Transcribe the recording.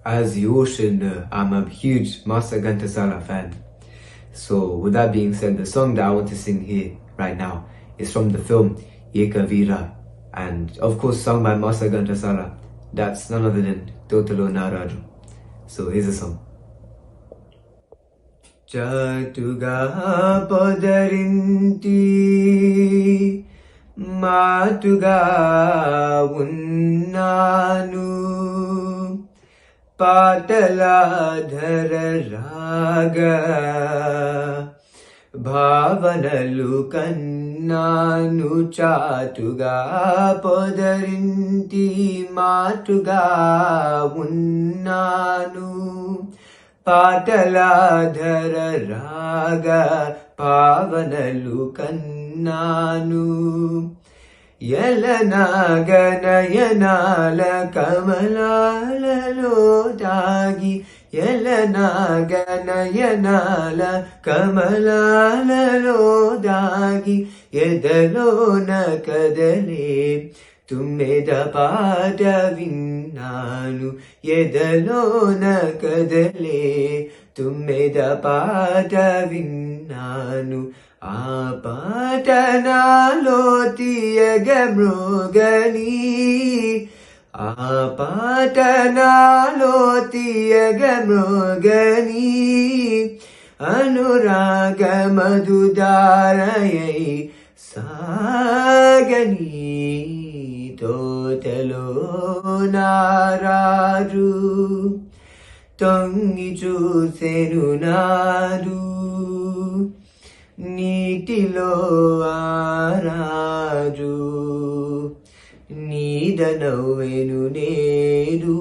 As you all should know, I'm a huge Master Ghantasala fan. So with that being said, the song that I want to sing here right now is from the film Yeka Veera, and of course sung by Master Ghantasala. That's none other than Totalo Naraju. So here's the song. Chatuga podarinti matuga unnanu పాటలాధర రాగ భావనలు కన్నాను చాటుగా పొదరింటి మాటుగా ఉన్నాను పాటలాధర రాగ భావనలు కన్నాను యలనాగనయనాల కమలాలలో దాగి యలనాగనయనాల కమలాలలో దాగి ఎదలోన కదలే తుమ్మెద పాట విన్నాను ఎదలోన కదలే తుమ్మెద పాట విన్నాను ఆ పాట నాలో తీయగ మృగని ఆ పాట నాలో తీయగ మృగని అనురాగ మధుదారయై సాగని తోటలో నారాజు తొంగి చూసెను నారు నీటిలో ఆరాజు, '你的 నవ్వెను నేడు